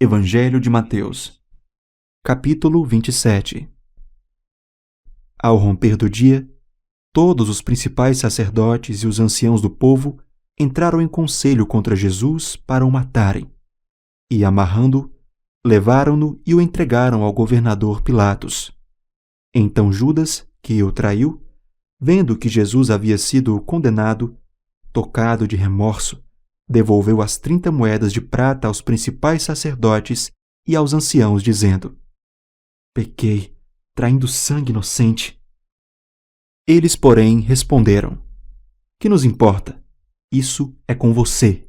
Evangelho de Mateus, capítulo 27. Ao romper do dia, todos os principais sacerdotes e os anciãos do povo entraram em conselho contra Jesus para o matarem. E, amarrando-o, levaram-no e o entregaram ao governador Pilatos. Então Judas, que o traiu, vendo que Jesus havia sido condenado, tocado de remorso, devolveu as 30 moedas de prata aos principais sacerdotes e aos anciãos, dizendo: Pequei, traindo sangue inocente. Eles, porém, responderam: Que nos importa? Isso é com você.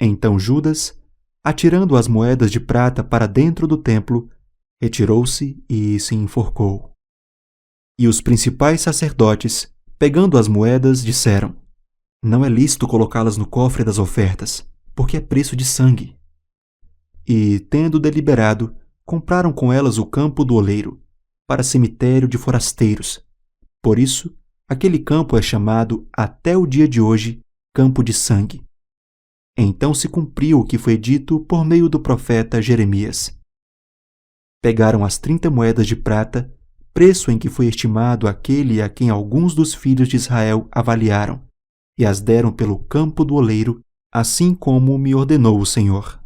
Então Judas, atirando as moedas de prata para dentro do templo, retirou-se e se enforcou. E os principais sacerdotes, pegando as moedas, disseram: Não é lícito colocá-las no cofre das ofertas, porque é preço de sangue. E, tendo deliberado, compraram com elas o campo do oleiro, para cemitério de forasteiros. Por isso, aquele campo é chamado até o dia de hoje Campo de Sangue. Então se cumpriu o que foi dito por meio do profeta Jeremias. Pegaram as 30 moedas de prata, preço em que foi estimado aquele a quem alguns dos filhos de Israel avaliaram, e as deram pelo campo do oleiro, assim como me ordenou o Senhor.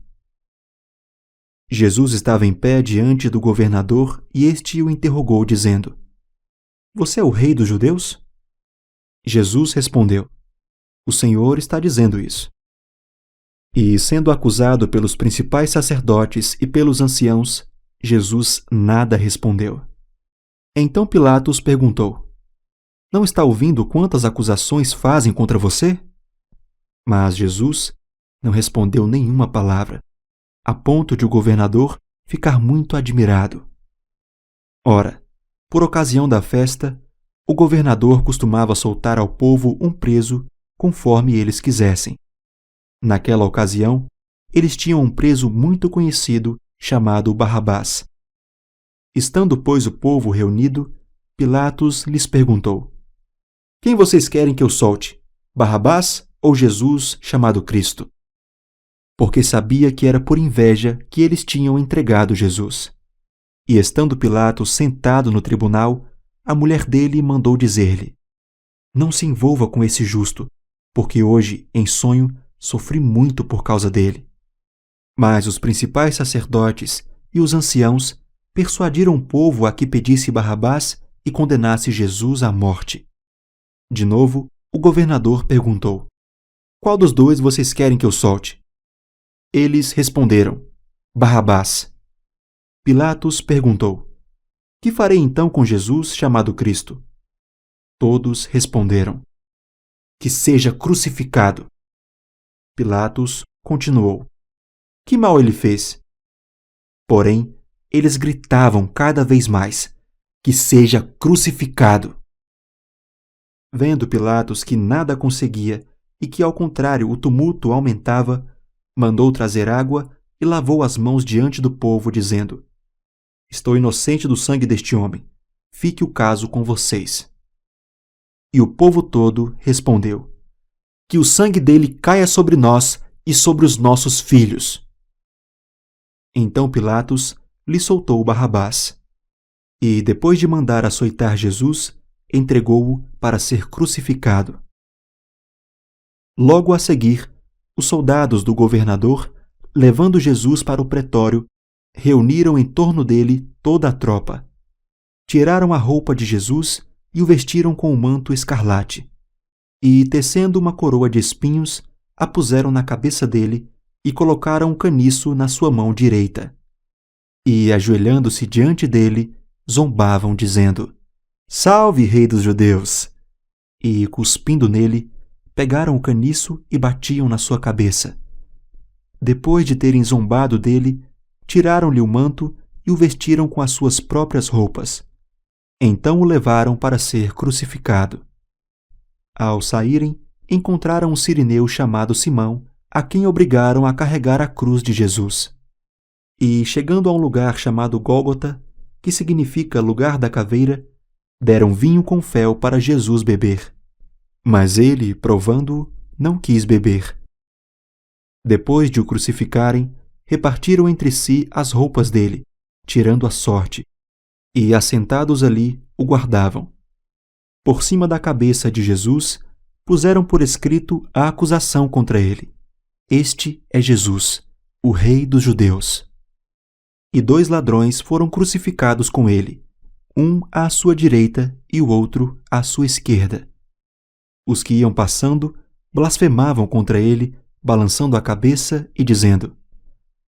Jesus estava em pé diante do governador e este o interrogou, dizendo: Você é o rei dos judeus? Jesus respondeu: O Senhor está dizendo isso. E, sendo acusado pelos principais sacerdotes e pelos anciãos, Jesus nada respondeu. Então Pilatos perguntou: Não está ouvindo quantas acusações fazem contra você? Mas Jesus não respondeu nenhuma palavra, a ponto de o governador ficar muito admirado. Ora, por ocasião da festa, o governador costumava soltar ao povo um preso conforme eles quisessem. Naquela ocasião, eles tinham um preso muito conhecido chamado Barrabás. Estando, pois, o povo reunido, Pilatos lhes perguntou: Quem vocês querem que eu solte, Barrabás ou Jesus chamado Cristo? Porque sabia que era por inveja que eles tinham entregado Jesus. E estando Pilatos sentado no tribunal, a mulher dele mandou dizer-lhe: Não se envolva com esse justo, porque hoje, em sonho, sofri muito por causa dele. Mas os principais sacerdotes e os anciãos persuadiram o povo a que pedisse Barrabás e condenasse Jesus à morte. De novo, o governador perguntou: Qual dos dois vocês querem que eu solte? Eles responderam: Barrabás. Pilatos perguntou: Que farei então com Jesus chamado Cristo? Todos responderam: Que seja crucificado. Pilatos continuou: Que mal ele fez? Porém, eles gritavam cada vez mais: Que seja crucificado. Vendo Pilatos que nada conseguia e que, ao contrário, o tumulto aumentava, mandou trazer água e lavou as mãos diante do povo, dizendo: Estou inocente do sangue deste homem. Fique o caso com vocês. E o povo todo respondeu: Que o sangue dele caia sobre nós e sobre os nossos filhos. Então Pilatos lhe soltou Barrabás. E, depois de mandar açoitar Jesus, entregou-o para ser crucificado. Logo a seguir, os soldados do governador, levando Jesus para o pretório, reuniram em torno dele toda a tropa. Tiraram a roupa de Jesus e o vestiram com um manto escarlate. E, tecendo uma coroa de espinhos, a puseram na cabeça dele e colocaram um caniço na sua mão direita. E, ajoelhando-se diante dele, zombavam, dizendo: Salve, Rei dos Judeus! E, cuspindo nele, pegaram o caniço e batiam na sua cabeça. Depois de terem zombado dele, tiraram-lhe o manto e o vestiram com as suas próprias roupas. Então o levaram para ser crucificado. Ao saírem, encontraram um sirineu chamado Simão, a quem obrigaram a carregar a cruz de Jesus. E, chegando a um lugar chamado Gólgota, que significa lugar da caveira, deram vinho com fel para Jesus beber. Mas ele, provando-o, não quis beber. Depois de o crucificarem, repartiram entre si as roupas dele, tirando a sorte, e, assentados ali, o guardavam. Por cima da cabeça de Jesus, puseram por escrito a acusação contra ele: Este é Jesus, o Rei dos Judeus. E 2 ladrões foram crucificados com ele, um à sua direita e o outro à sua esquerda. Os que iam passando blasfemavam contra ele, balançando a cabeça e dizendo: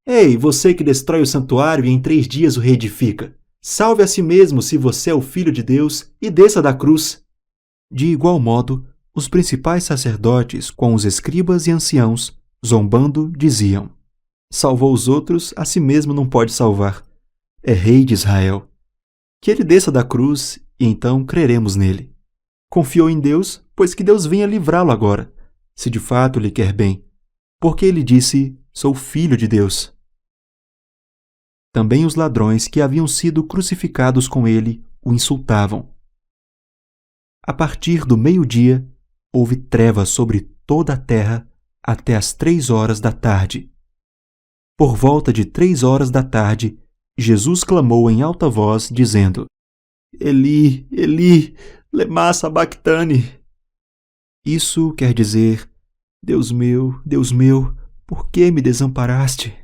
Ei, você que destrói o santuário e em 3 dias o reedifica, salve a si mesmo se você é o Filho de Deus e desça da cruz. De igual modo, os principais sacerdotes com os escribas e anciãos, zombando, diziam: Salvou os outros, a si mesmo não pode salvar. É rei de Israel. Que ele desça da cruz e então creremos nele. Confiou em Deus, pois que Deus venha livrá-lo agora, se de fato lhe quer bem, porque ele disse: Sou filho de Deus. Também os ladrões que haviam sido crucificados com ele o insultavam. A partir do meio-dia, houve trevas sobre toda a terra até as 3 horas da tarde. Por volta de 3 horas da tarde, Jesus clamou em alta voz, dizendo: Eli, Eli, lema sabactani. Isso quer dizer: Deus meu, por que me desamparaste?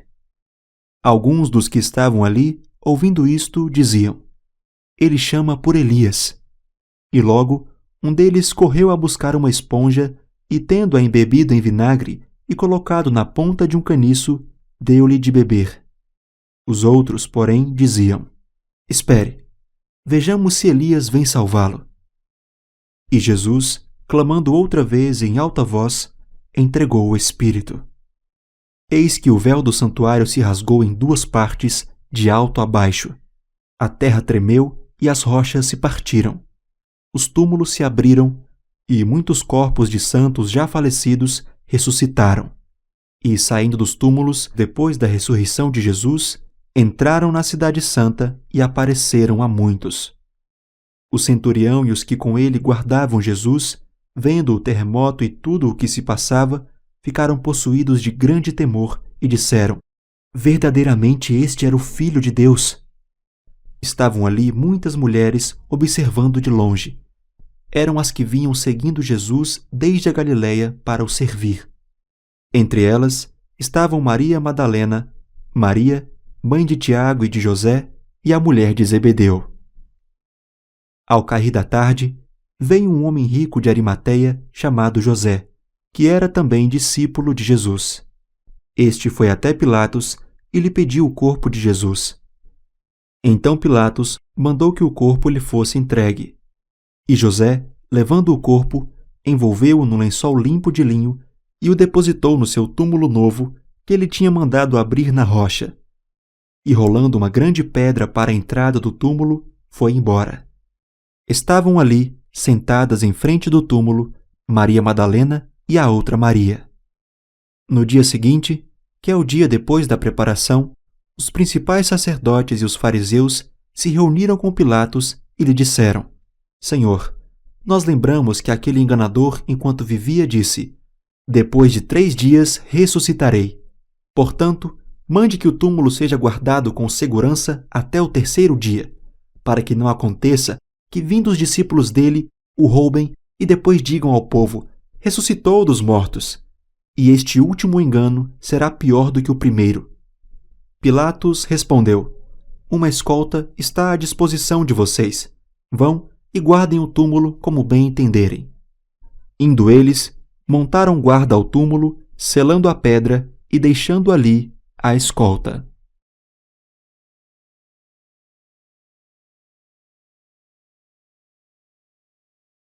Alguns dos que estavam ali, ouvindo isto, diziam: Ele chama por Elias. E logo, um deles correu a buscar uma esponja e, tendo-a embebido em vinagre e colocado na ponta de um caniço, deu-lhe de beber. Os outros, porém, diziam: Espere, vejamos se Elias vem salvá-lo. E Jesus, clamando outra vez em alta voz, entregou o Espírito. Eis que o véu do santuário se rasgou em 2 partes, de alto a baixo. A terra tremeu e as rochas se partiram. Os túmulos se abriram e muitos corpos de santos já falecidos ressuscitaram. E, saindo dos túmulos, depois da ressurreição de Jesus, entraram na cidade santa e apareceram a muitos. O centurião e os que com ele guardavam Jesus, vendo o terremoto e tudo o que se passava, ficaram possuídos de grande temor e disseram: Verdadeiramente este era o Filho de Deus. Estavam ali muitas mulheres observando de longe. Eram as que vinham seguindo Jesus desde a Galiléia para o servir. Entre elas estavam Maria Madalena, Maria, mãe de Tiago e de José, e a mulher de Zebedeu. Ao cair da tarde, veio um homem rico de Arimateia chamado José, que era também discípulo de Jesus. Este foi até Pilatos e lhe pediu o corpo de Jesus. Então Pilatos mandou que o corpo lhe fosse entregue. E José, levando o corpo, envolveu-o num lençol limpo de linho e o depositou no seu túmulo novo, que ele tinha mandado abrir na rocha. E rolando uma grande pedra para a entrada do túmulo, foi embora. Estavam ali, sentadas em frente do túmulo, Maria Madalena e a outra Maria. No dia seguinte, que é o dia depois da preparação, os principais sacerdotes e os fariseus se reuniram com Pilatos e lhe disseram: Senhor, nós lembramos que aquele enganador, enquanto vivia, disse: Depois de 3 dias ressuscitarei. Portanto, mande que o túmulo seja guardado com segurança até o 3º dia, para que não aconteça que, vindo os discípulos dele, o roubem e depois digam ao povo: ressuscitou dos mortos. E este último engano será pior do que o primeiro. Pilatos respondeu: Uma escolta está à disposição de vocês. Vão e guardem o túmulo como bem entenderem. Indo eles, montaram guarda ao túmulo, selando a pedra e deixando ali a escolta.